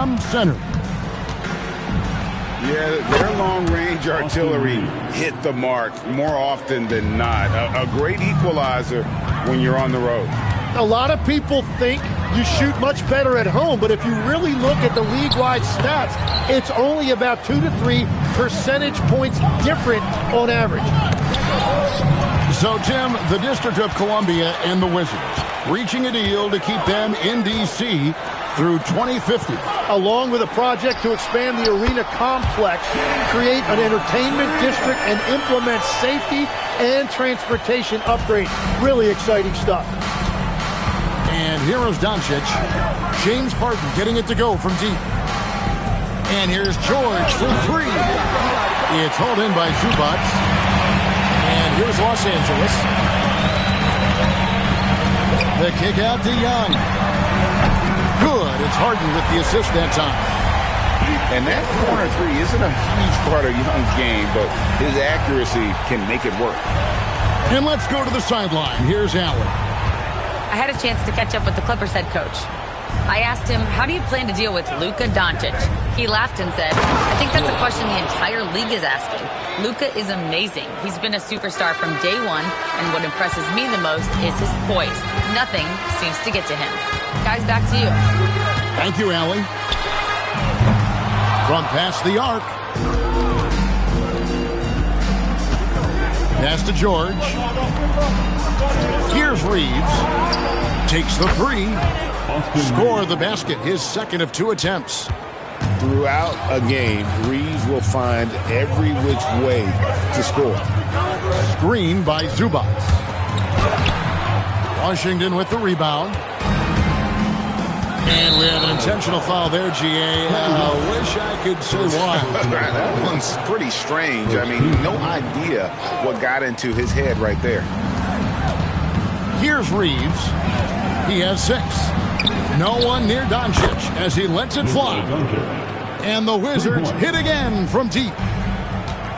from center. Yeah, their long-range artillery hit the mark more often than not. A great equalizer when you're on the road. A lot of people think you shoot much better at home, but if you really look at the league-wide stats, it's only about 2 to 3 percentage points different on average. So, Tim, the District of Columbia and the Wizards reaching a deal to keep them in D.C. through 2050. Along with a project to expand the arena complex, create an entertainment district, and implement safety and transportation upgrades. Really exciting stuff. And here is Doncic. James Harden getting it to go from deep. And here's George for three. It's hauled in by Zubac. And here's Los Angeles. The kick out to Young. Good. It's Harden with the assist that time. And that corner three isn't a huge part of Young's game, but his accuracy can make it work. And let's go to the sideline. Here's Allen. I had a chance to catch up with the Clippers head coach. I asked him, how do you plan to deal with Luka Doncic? He laughed and said, I think that's a question the entire league is asking. Luka is amazing. He's been a superstar from day one, and what impresses me the most is his poise. Nothing seems to get to him. Guys, back to you. Thank you, Allie. From past the arc. Pass to George. Here's Reeves. Takes the three. Score the basket, his second of 2 attempts. Throughout a game, Reeves will find every which way to score. Screen by Zubac. Washington with the rebound. And we have an intentional foul there, G.A. Wish I could say why. That one's pretty strange. I mean, no idea what got into his head right there. Here's Reeves. He has 6. No one near Doncic as he lets it fly. And the Wizards hit again from deep.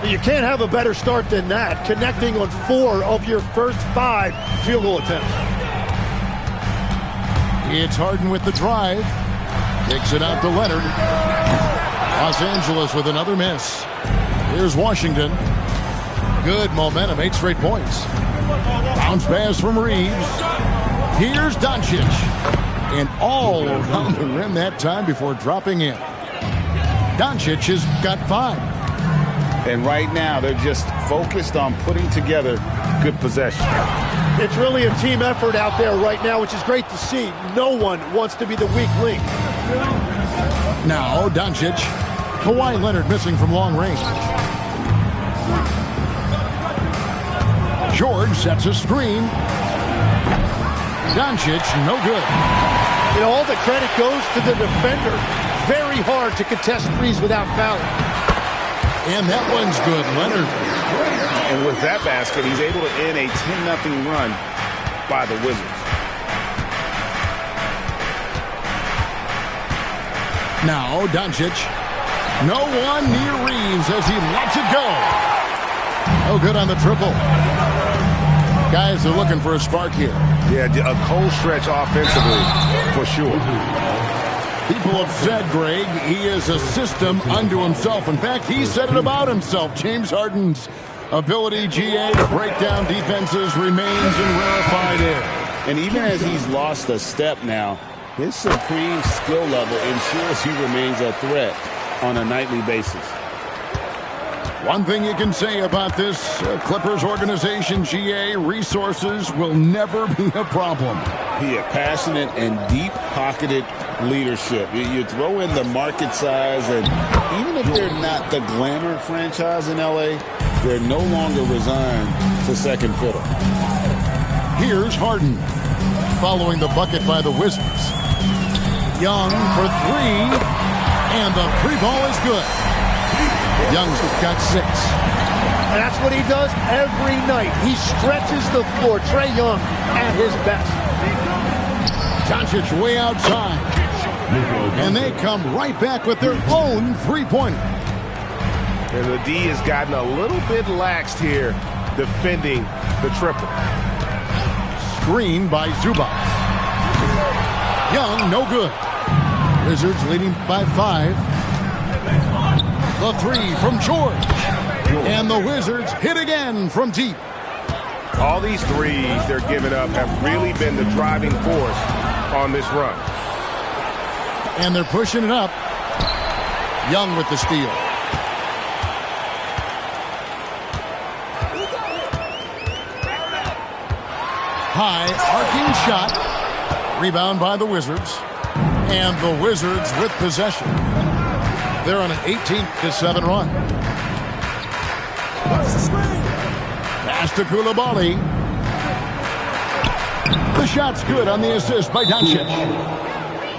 You can't have a better start than that, connecting on 4 of your first 5 field goal attempts. It's Harden with the drive. Kicks it out to Leonard. Los Angeles with another miss. Here's Washington. Good momentum, 8 straight points. Bounce pass from Reeves. Here's Doncic. And all around the rim that time before dropping in. Doncic has got 5. And right now, they're just focused on putting together good possession. It's really a team effort out there right now, which is great to see. No one wants to be the weak link. Now, Doncic. Kawhi Leonard missing from long range. George sets a screen. Doncic, no good. You know, all the credit goes to the defender. Very hard to contest threes without fouling. And that one's good, Leonard. And with that basket, he's able to end a 10-0 run by the Wizards. Now, Doncic. No one near Reeves as he lets it go. No good on the triple. Guys are looking for a spark here. Yeah, a cold stretch offensively, for sure. People have said, Greg, he is a system unto himself. In fact, he said it about himself. James Harden's ability, GA, to break down defenses remains in rarefied air. And even as he's lost a step now, his supreme skill level ensures he remains a threat on a nightly basis. One thing you can say about this Clippers organization, GA, resources will never be a problem. He had passionate and deep-pocketed leadership. You throw in the market size, and even if they're not the glamour franchise in L.A., they're no longer resigned to second fiddle. Here's Harden, following the bucket by the Wizards. Young for 3, and the 3 ball is good. Young's got 6. And that's what he does every night. He stretches the floor. Trae Young at his best. Doncic way outside. And they come right back with their own 3-pointer. And the D has gotten a little bit laxed here defending the triple. Screen by Zubac. Young, no good. Wizards leading by 5. The 3 from George. And the Wizards hit again from deep. All these threes they're giving up have really been the driving force on this run. And they're pushing it up. Young with the steal. High arcing shot. Rebound by the Wizards. And the Wizards with possession. They're on an 18-7 run. Pass to Coulibaly. The shot's good on the assist by Doncic.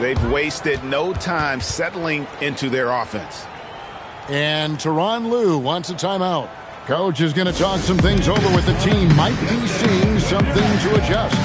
They've wasted no time settling into their offense. And Tyronn Lue wants a timeout. Coach is going to talk some things over with the team. Might be seeing something to adjust.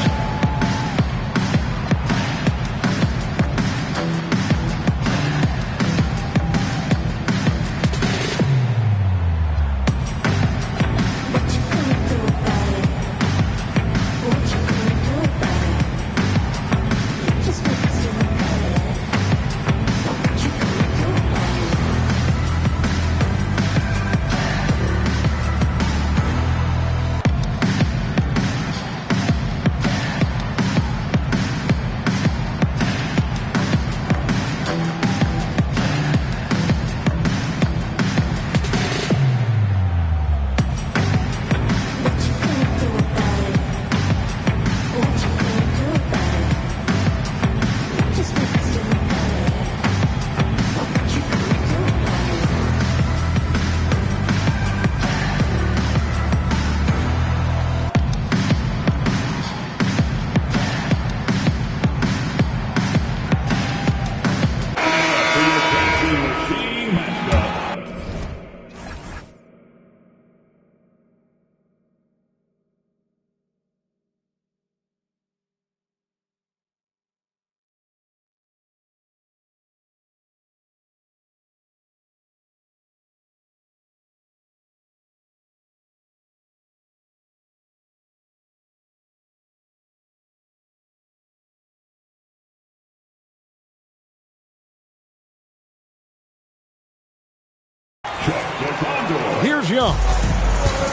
Here's Young.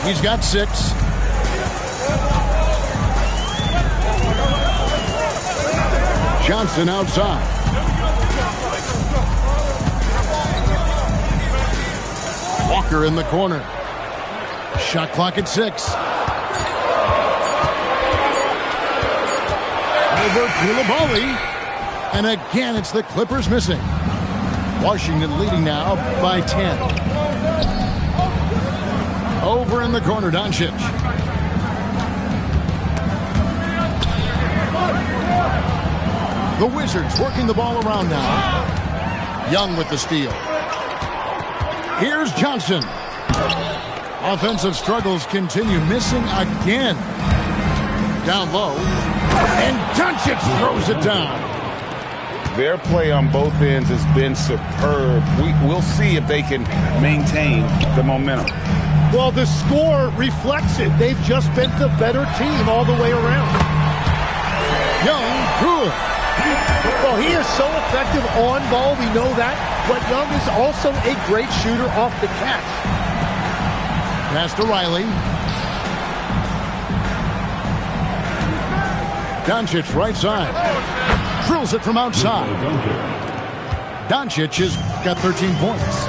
He's got 6. Johnson outside. Walker in the corner. Shot clock at 6. Over Coulibaly. And again, it's the Clippers missing. Washington leading now by 10. Over in the corner, Doncic. The Wizards working the ball around now. Young with the steal. Here's Johnson. Offensive struggles continue. Missing again. Down low. And Doncic throws it down. Their play on both ends has been superb. We'll see if they can maintain the momentum. Well, the score reflects it. They've just been the better team all the way around. Young, good. Well, he is so effective on ball, we know that. But Young is also a great shooter off the catch. Pass to Riley. Doncic right side. Drills it from outside. Doncic has got 13 points.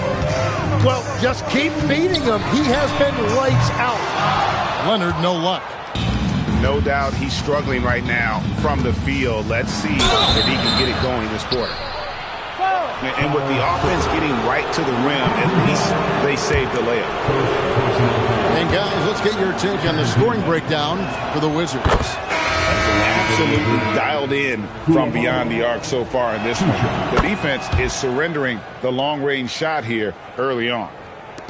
Well, just keep feeding him. He has been lights out. Leonard, no luck. No doubt he's struggling right now from the field. Let's see if he can get it going this quarter. And with the offense getting right to the rim, at least they saved the layup. And guys, let's get your take on the scoring breakdown for the Wizards. Absolutely dialed in from beyond the arc so far in this one. The defense is surrendering the long-range shot here early on.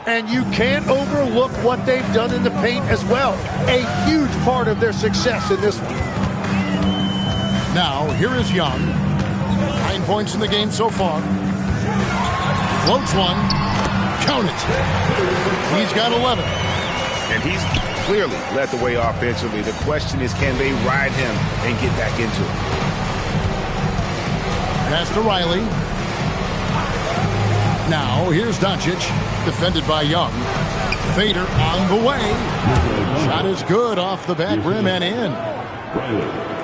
And you can't overlook what they've done in the paint as well. A huge part of their success in this one. Now, here is Young. 9 points in the game so far. Floats one. Count it. He's got 11. And he's clearly led the way offensively. The question is, can they ride him and get back into it? Pass to Riley. Now, here's Doncic, defended by Young. Fader on the way. Shot is good off the back rim and in.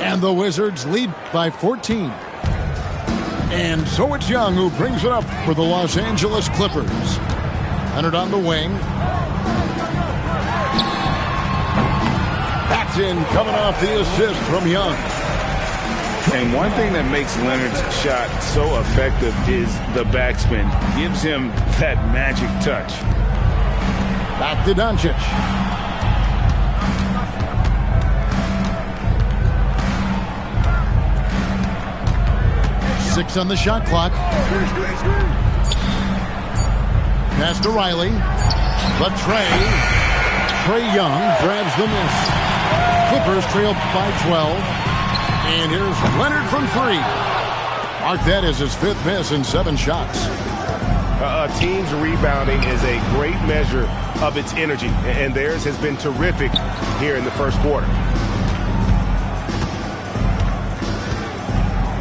And the Wizards lead by 14. And so it's Young who brings it up for the Los Angeles Clippers. Leonard on the wing. That's in, coming off the assist from Young. And one thing that makes Leonard's shot so effective is the backspin. Gives him that magic touch. Back to Doncic. Six on the shot clock. Pass to Riley. But Trae Young grabs the miss. Clippers trail by 12. And here's Leonard from three. Mark that as his fifth miss in 7 shots. A team's rebounding is a great measure of its energy, and theirs has been terrific here in the first quarter.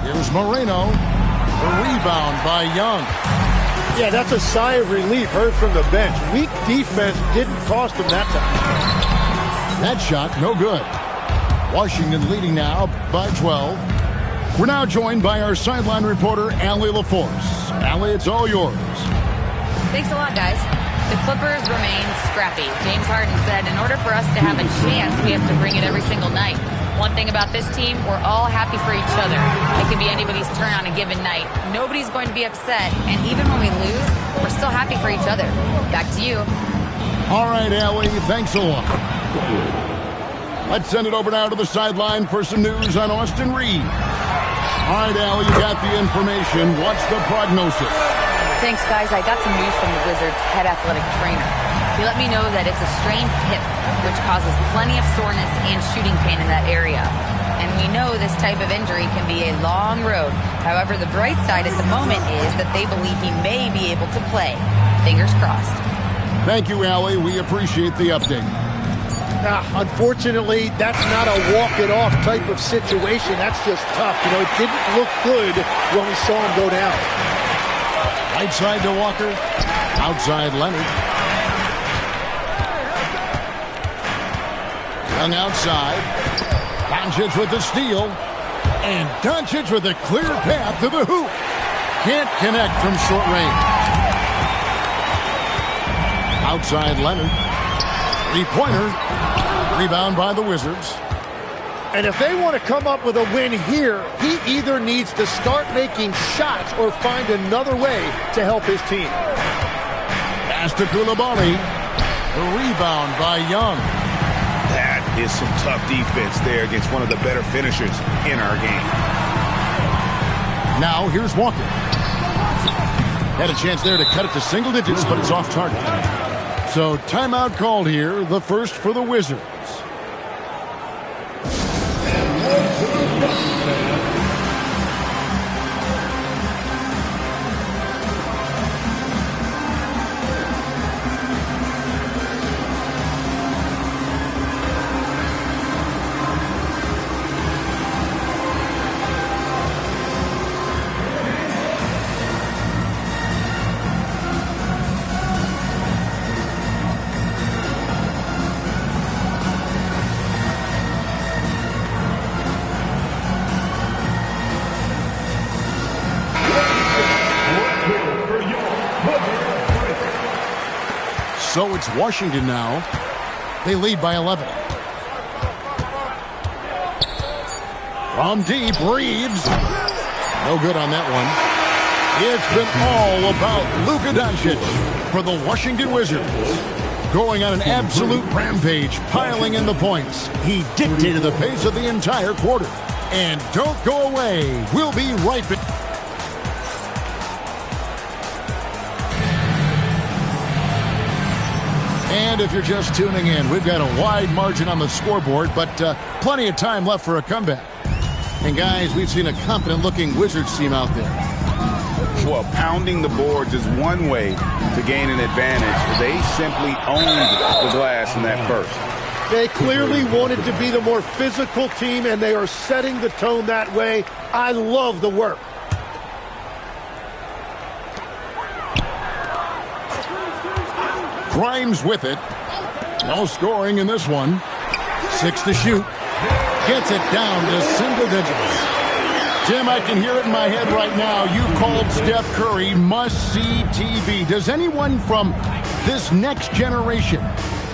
Here's Moreno. The rebound by Young. Yeah, that's a sigh of relief heard from the bench. Weak defense didn't cost them that time. That shot, no good. Washington leading now by 12. We're now joined by our sideline reporter, Allie LaForce. Allie, it's all yours. Thanks a lot, guys. The Clippers remain scrappy. James Harden said, in order for us to have a chance, we have to bring it every single night. One thing about this team, we're all happy for each other. It could be anybody's turn on a given night. Nobody's going to be upset, and even when we lose, we're still happy for each other. Back to you. All right, Allie, thanks a lot. Let's send it over now to the sideline for some news on Austin Reed. All right, Allie, you got the information. What's the prognosis? Thanks, guys. I got some news from the Wizards' head athletic trainer. He let me know that it's a strained hip, which causes plenty of soreness and shooting pain in that area. And we know this type of injury can be a long road. However, the bright side at the moment is that they believe he may be able to play. Fingers crossed. Thank you, Allie. We appreciate the update. Unfortunately, that's not a walk-it-off type of situation. That's just tough. You know, it didn't look good when we saw him go down. Right side to Walker. Outside Leonard. Young outside. Doncic with the steal. And Doncic with a clear path to the hoop. Can't connect from short range. Outside Leonard. Three-pointer. Rebound by the Wizards. And if they want to come up with a win here, he either needs to start making shots or find another way to help his team. Pass to Koulibaly. The rebound by Young. That is some tough defense there against one of the better finishers in our game. Now here's Walker. Had a chance there to cut it to single digits, but it's off target. So timeout called here, the first for the Wizards. So it's Washington now. They lead by 11. From deep, Reeves. No good on that one. It's been all about Luka Doncic for the Washington Wizards. Going on an absolute rampage, piling in the points. He dictated the pace of the entire quarter. And don't go away. We'll be right back. And if you're just tuning in, we've got a wide margin on the scoreboard, but plenty of time left for a comeback. And guys, we've seen a confident-looking Wizards team out there. Well, pounding the boards is one way to gain an advantage. They simply owned the glass in that first. They clearly wanted to be the more physical team, and they are setting the tone that way. I love the work. Grimes with it. No scoring in this one. 6 to shoot. Gets it down to single digits. Jim, I can hear it in my head right now. You called Steph Curry must-see TV. Does anyone from this next generation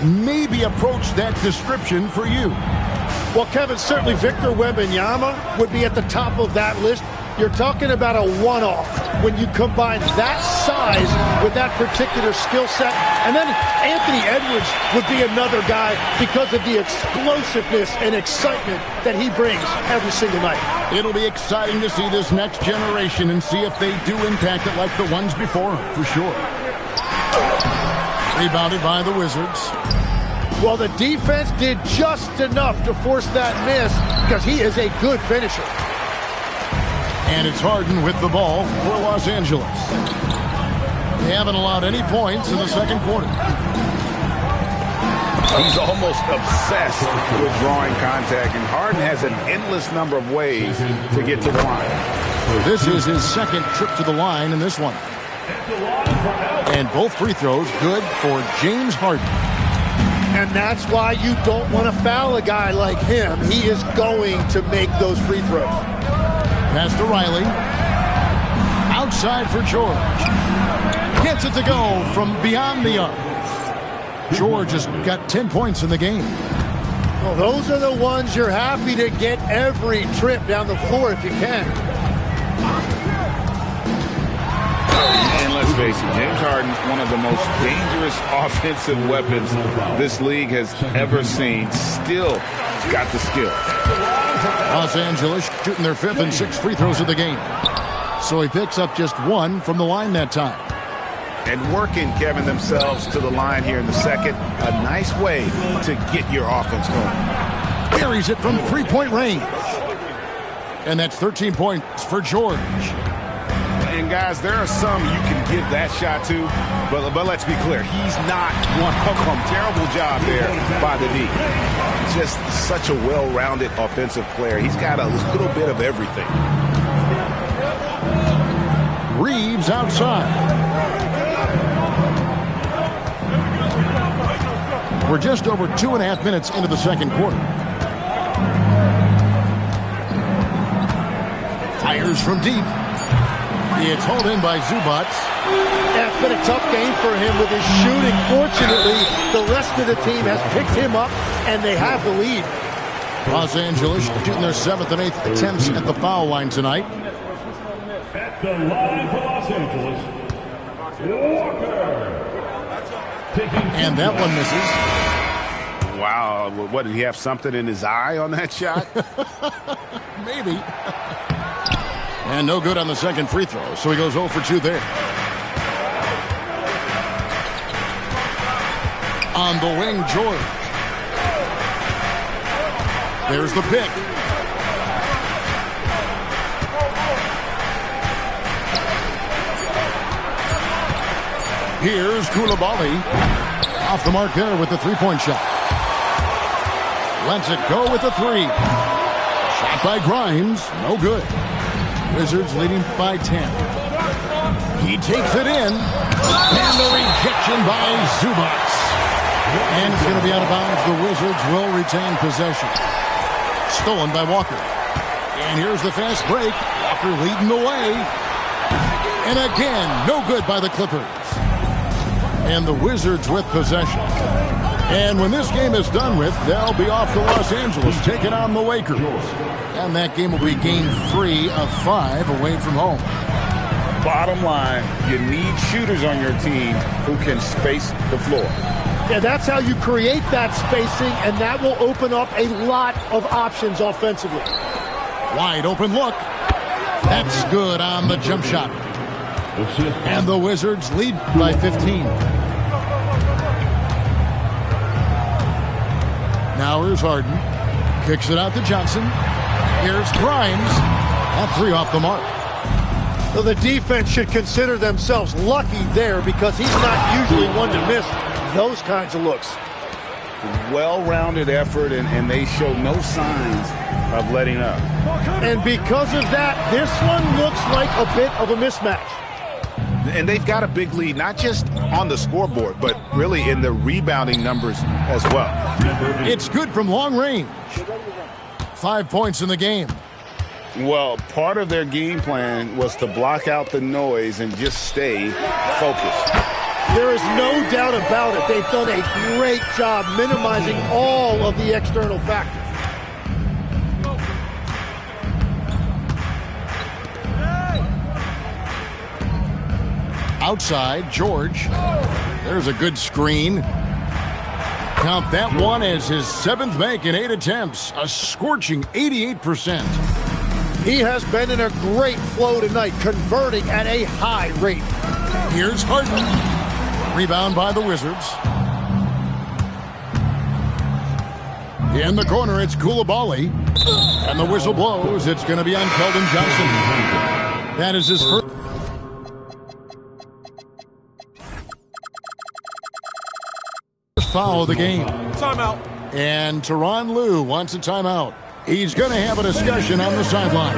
maybe approach that description for you? Well, Kevin, certainly Victor Wembanyama would be at the top of that list. You're talking about a one-off when you combine that size with that particular skill set. And then Anthony Edwards would be another guy because of the explosiveness and excitement that he brings every single night. It'll be exciting to see this next generation and see if they do impact it like the ones before them, for sure. Rebounded by the Wizards. Well, the defense did just enough to force that miss because he is a good finisher. And it's Harden with the ball for Los Angeles. They haven't allowed any points in the second quarter. He's almost obsessed with drawing contact, and Harden has an endless number of ways to get to the line. This is his second trip to the line in this one. And both free throws good for James Harden. And that's why you don't want to foul a guy like him. He is going to make those free throws. Pass to Riley. Outside for George. Gets it to go from beyond the arc. George has got 10 points in the game. Well, those are the ones you're happy to get every trip down the floor if you can. And let's face it, James Harden, one of the most dangerous offensive weapons this league has ever seen, still got the skill. Los Angeles shooting their 5th and 6th free throws of the game. So he picks up just 1 from the line that time. And working, Kevin, themselves to the line here in the second. A nice way to get your offense going. Buries it from three-point range. And that's 13 points for George. And, guys, there are some you can give that shot to, but let's be clear, he's not one of them. Terrible job there by the D. Just such a well-rounded offensive player. He's got a little bit of everything. Reeves outside. We're just over 2.5 minutes into the second quarter. Fires from deep. It's hauled in by Zubac. Yeah, it's been a tough game for him with his shooting. Fortunately, the rest of the team has picked him up, and they have the lead. Los Angeles shooting their 7th and 8th attempts at the foul line tonight. At the line for Los Angeles, Walker. And that one misses. Wow, what, did he have something in his eye on that shot? Maybe. And no good on the second free throw, so he goes 0 for 2 there. On the wing, George. There's the pick. Here's Koulibaly. Off the mark there with the three-point shot. Lets it go with the 3. Shot by Grimes. No good. Wizards leading by 10. He takes it in. And the rejection by Zubac. And it's going to be out of bounds. The Wizards will retain possession. Stolen by Walker. And here's the fast break. Walker leading the way. And again, no good by the Clippers. And the Wizards with possession. And when this game is done with, they'll be off to Los Angeles, taking on the Lakers. And that game will be game 3 of 5 away from home. Bottom line, you need shooters on your team who can space the floor. Yeah, that's how you create that spacing, and that will open up a lot of options offensively. Wide open look. That's good on the jump shot. And the Wizards lead by 15. Now here's Harden. Kicks it out to Johnson. Here's Grimes. That 3 off the mark. So the defense should consider themselves lucky there because he's not usually one to miss those kinds of looks. Well-rounded effort, and they show no signs of letting up. And because of that, this one looks like a bit of a mismatch. And they've got a big lead, not just on the scoreboard, but really in the rebounding numbers as well. It's good from long range. 5 points in the game. Well, part of their game plan was to block out the noise and just stay focused. There is no doubt about it. They've done a great job minimizing all of the external factors. Outside, George. There's a good screen. Count that one as his 7th make in 8 attempts. A scorching 88%. He has been in a great flow tonight, converting at a high rate. Here's Harden. Rebound by the Wizards. In the corner, it's Coulibaly. And the whistle blows. It's going to be on Keldon Johnson. That is his first foul of the game. Timeout. And Tyronn Lue wants a timeout. He's going to have a discussion on the sideline.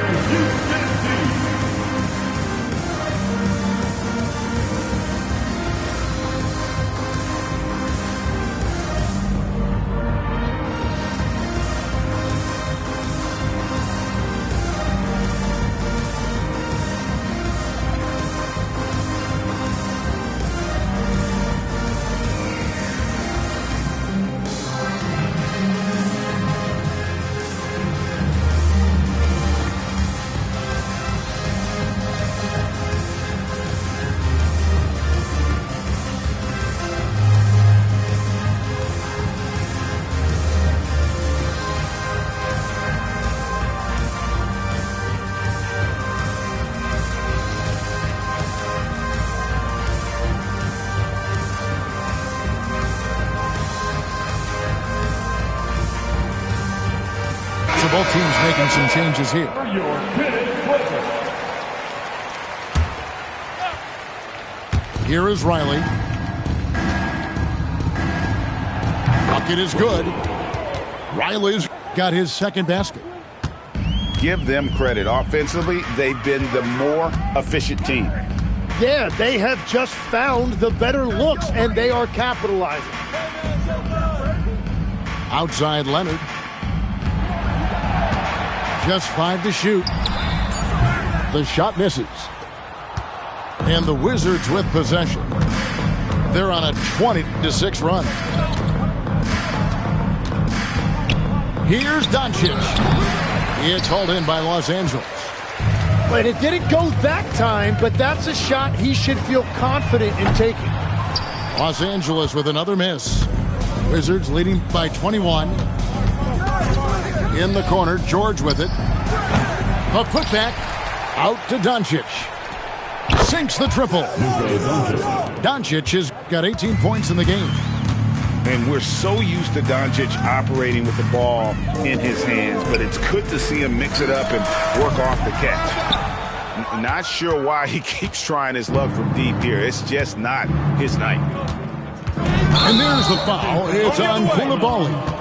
Both teams making some changes here. Here is Riley. Bucket is good. Riley's got his 2nd basket. Give them credit. Offensively, they've been the more efficient team. Yeah, they have just found the better looks, and they are capitalizing. Outside Leonard. Just 5 to shoot. The shot misses. And the Wizards with possession. They're on a 20-6 run. Here's Doncic. It's hauled in by Los Angeles. But it didn't go that time, but that's a shot he should feel confident in taking. Los Angeles with another miss. Wizards leading by 21. In the corner, George with it. A putback out to Doncic. Sinks the triple. Doncic has got 18 points in the game. And we're so used to Doncic operating with the ball in his hands, but it's good to see him mix it up and work off the catch. Not sure why he keeps trying his luck from deep here. It's just not his night. And there's the foul. It's on Coulibaly.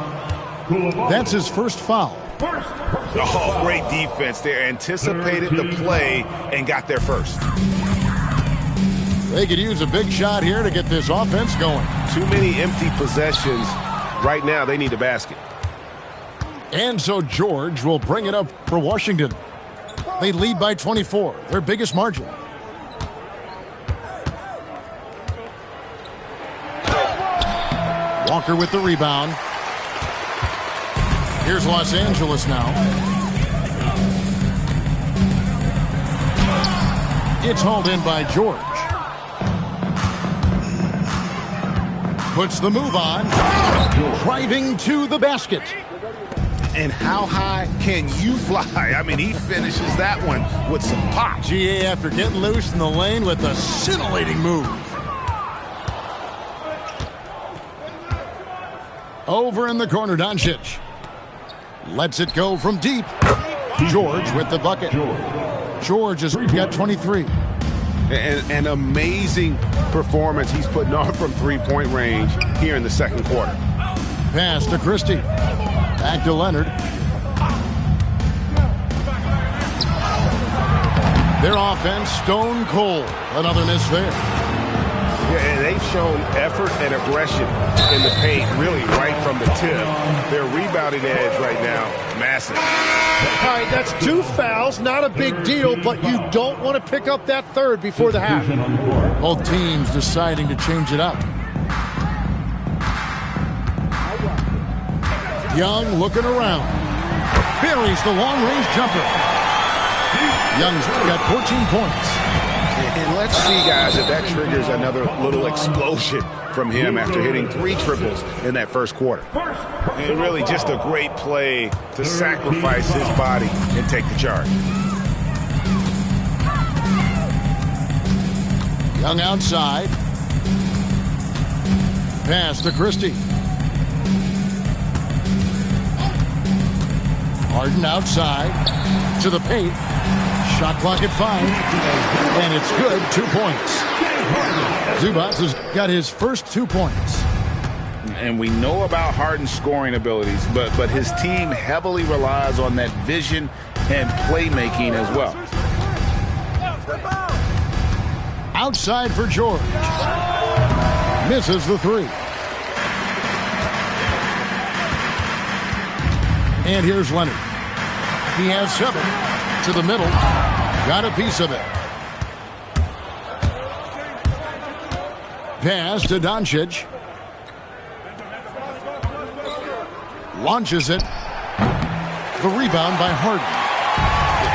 That's his first foul. Oh, great defense there. Anticipated the play and got there first. They could use a big shot here to get this offense going. Too many empty possessions. Right now, they need a basket. And so George will bring it up for Washington. They lead by 24, their biggest margin. Walker with the rebound. Here's Los Angeles now. It's hauled in by George. Puts the move on. Driving to the basket. And how high can you fly? I mean, he finishes that one with some pop. GA after getting loose in the lane with a scintillating move. Over in the corner, Doncic. Lets it go from deep. George with the bucket. George has got 23. An amazing performance he's putting on from three-point range here in the second quarter. Pass to Christie. Back to Leonard. Their offense stone cold. Another miss there. Yeah, and they've shown effort and aggression in the paint, really right from the tip. Their rebounding edge right now, massive. All right, that's 2 fouls, not a big deal, but you don't want to pick up that third before the half. Both teams deciding to change it up. Young looking around. Buries the long-range jumper. Young's got 14 points. And let's see, guys, if that triggers another little explosion from him after hitting 3 triples in that first quarter. And really just a great play to sacrifice his body and take the charge. Young outside. Pass to Christie. Harden outside to the paint. Shot clock at 5. And it's good. 2 points. Zubac has got his first 2 points. And we know about Harden's scoring abilities, but his team heavily relies on that vision and playmaking as well. Outside for George. Misses the 3. And here's Leonard. He has 7 to the middle. Got a piece of it. Pass to Doncic. Launches it. The rebound by Harden.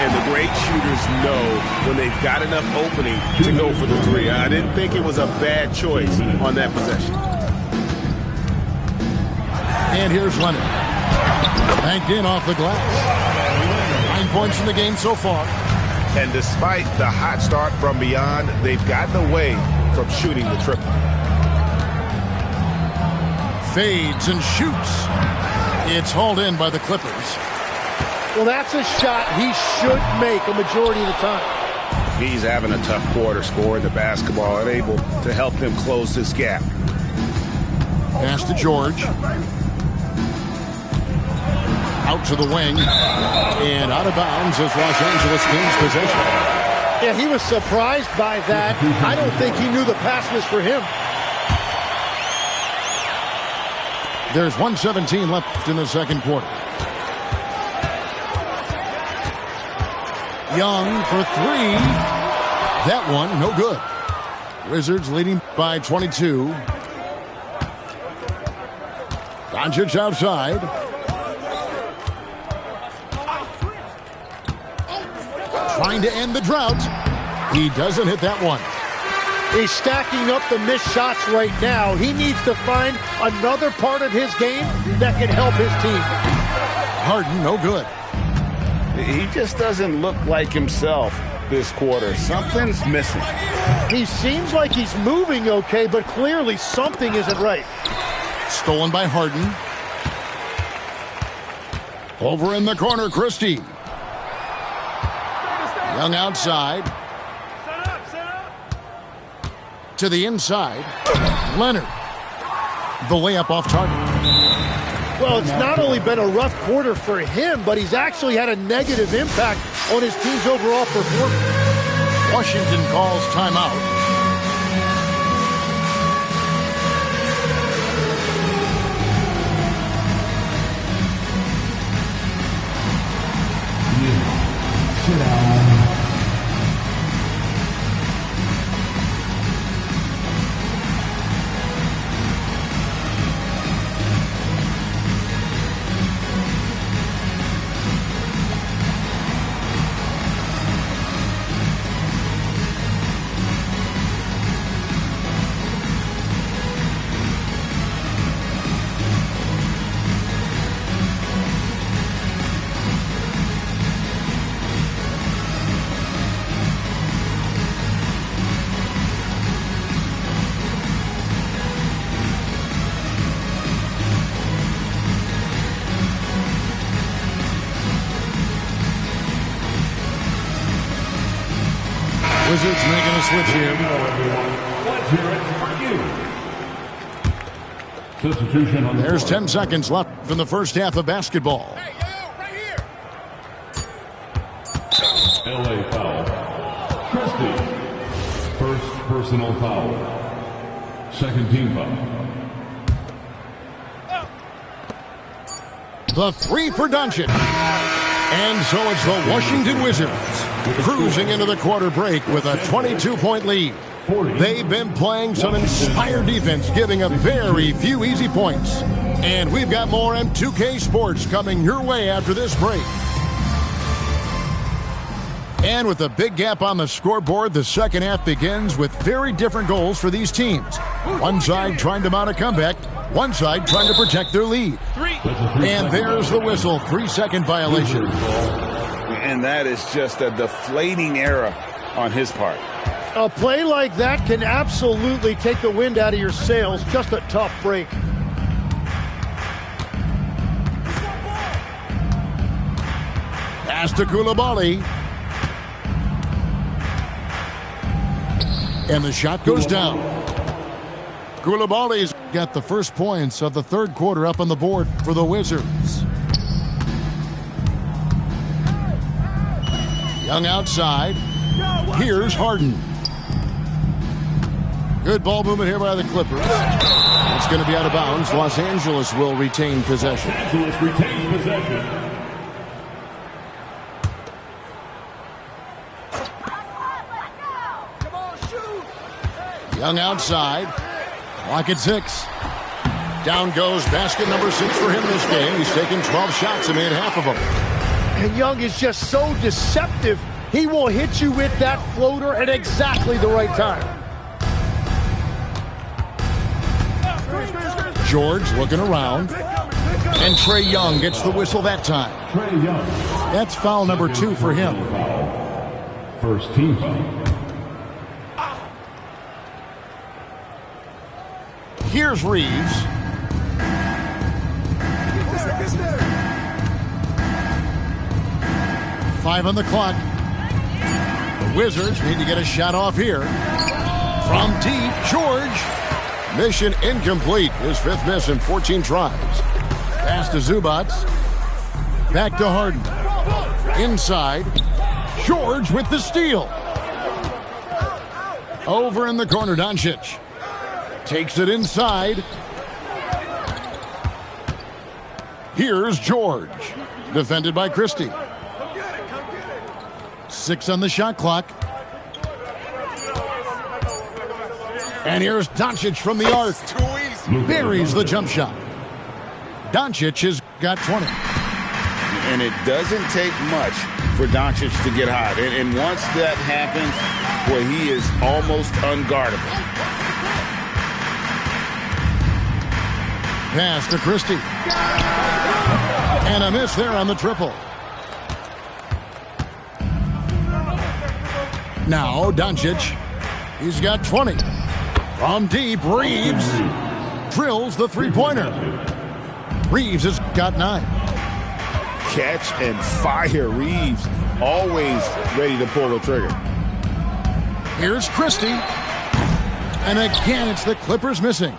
And the great shooters know when they've got enough opening to go for the 3. I didn't think it was a bad choice on that possession. And here's Leonard. Banked in off the glass. 9 points in the game so far. And despite the hot start from beyond, they've gotten away from shooting the triple. Fades and shoots. It's hauled in by the Clippers. Well, that's a shot he should make a majority of the time. He's having a tough quarter scoring the basketball and able to help them close this gap. Pass to George. Out to the wing. And out of bounds as Los Angeles gains possession. Yeah, he was surprised by that. I don't think he knew the pass was for him. There's 1:17 left in the second quarter. Young for 3. That one, no good. Wizards leading by 22. Doncic outside. Trying to end the drought. He doesn't hit that one. He's stacking up the missed shots right now. He needs to find another part of his game that can help his team. Harden, no good. He just doesn't look like himself this quarter. Something's missing. He seems like he's moving okay, but clearly something isn't right. Stolen by Harden. Over in the corner, Christie. Young outside. To the inside. Leonard. The layup off target. Well, it's not only been a rough quarter for him, but he's actually had a negative impact on his team's overall performance. Washington calls timeout. Sit down. Wizards making a switch here. Substitution on the There's floor. 10 seconds left in the first half of basketball. LA foul. Personal foul. Second team foul. The three for Doncic. And so it's the Washington Wizards cruising into the quarter break with a 22-point lead. They've been playing some inspired defense, giving up very few easy points. And we've got more M2K Sports coming your way after this break. And with a big gap on the scoreboard, the second half begins with very different goals for these teams. One side trying to mount a comeback, one side trying to protect their lead. And there's the whistle, 3-second violation. And that is just a deflating error on his part. A play like that can absolutely take the wind out of your sails. Just a tough break. Pass to Koulibaly. And the shot goes down. Koulibaly's got the first points of the third quarter up on the board for the Wizards. Young outside. Here's Harden. Good ball movement here by the Clippers. It's going to be out of bounds. Los Angeles will retain possession. Los Angeles retains possession. Young outside. Clock at 6. Down goes basket number 6 for him this game. He's taken 12 shots and made half of them. And Young is just so deceptive. He will hit you with that floater at exactly the right time. George looking around. And Trae Young gets the whistle that time. Trae Young. That's foul number 2 for him. First team foul. Here's Reeves. Five on the clock. The Wizards need to get a shot off here. From deep, George. Mission incomplete. His 5th miss in 14 tries. Pass to Zubac. Back to Harden. Inside. George with the steal. Over in the corner, Doncic. Takes it inside. Here's George. Defended by Christie. 6 on the shot clock. And here's Doncic from the arc. Buries the jump shot. Doncic has got 20. And it doesn't take much for Doncic to get hot. And once that happens, well, he is almost unguardable. Pass to Christie. And a miss there on the triple. Now Doncic. He's got 20. From deep, Reeves drills the three-pointer. Reeves has got 9. Catch and fire. Reeves always ready to pull the trigger. Here's Christie. And again, it's the Clippers missing.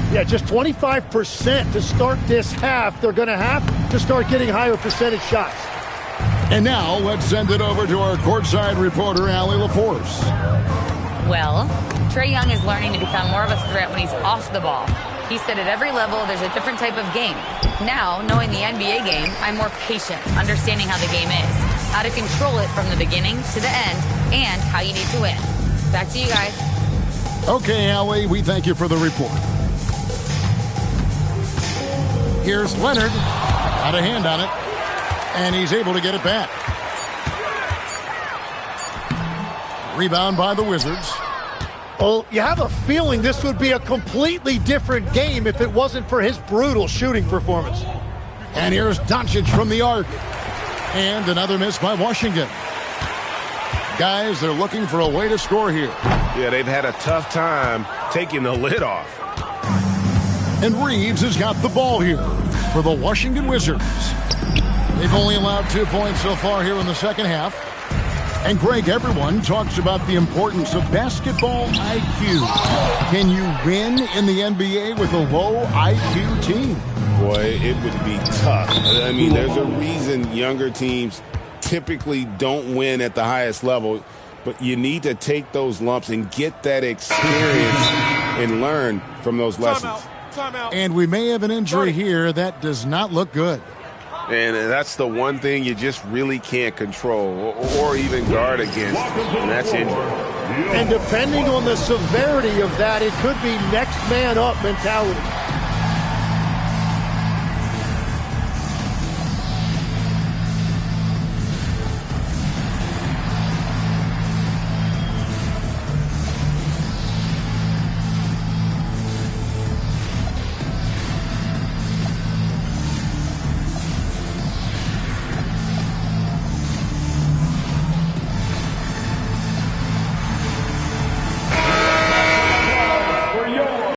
Yeah, just 25% to start this half. They're going to have to start getting higher percentage shots. And now let's send it over to our courtside reporter, Allie LaForce. Well, Trae Young is learning to become more of a threat when he's off the ball. He said at every level there's a different type of game. Now, knowing the NBA game, I'm more patient, understanding how the game is, how to control it from the beginning to the end, and how you need to win. Back to you guys. Okay, Allie, we thank you for the report. Here's Leonard. Got a hand on it. And he's able to get it back. Rebound by the Wizards. Well, you have a feeling this would be a completely different game if it wasn't for his brutal shooting performance. And here's Doncic from the arc. And another miss by Washington. Guys, they're looking for a way to score here. Yeah, they've had a tough time taking the lid off. And Reeves has got the ball here for the Washington Wizards. They've only allowed 2 points so far here in the second half. And Greg, everyone talks about the importance of basketball IQ. Can you win in the NBA with a low IQ team? Boy, it would be tough. I mean, there's a reason younger teams typically don't win at the highest level. But you need to take those lumps and get that experience and learn from those lessons. Timeout. And we may have an injury here that does not look good. And that's the one thing you just really can't control or even guard against, and that's injury. And depending on the severity of that, it could be next man up mentality.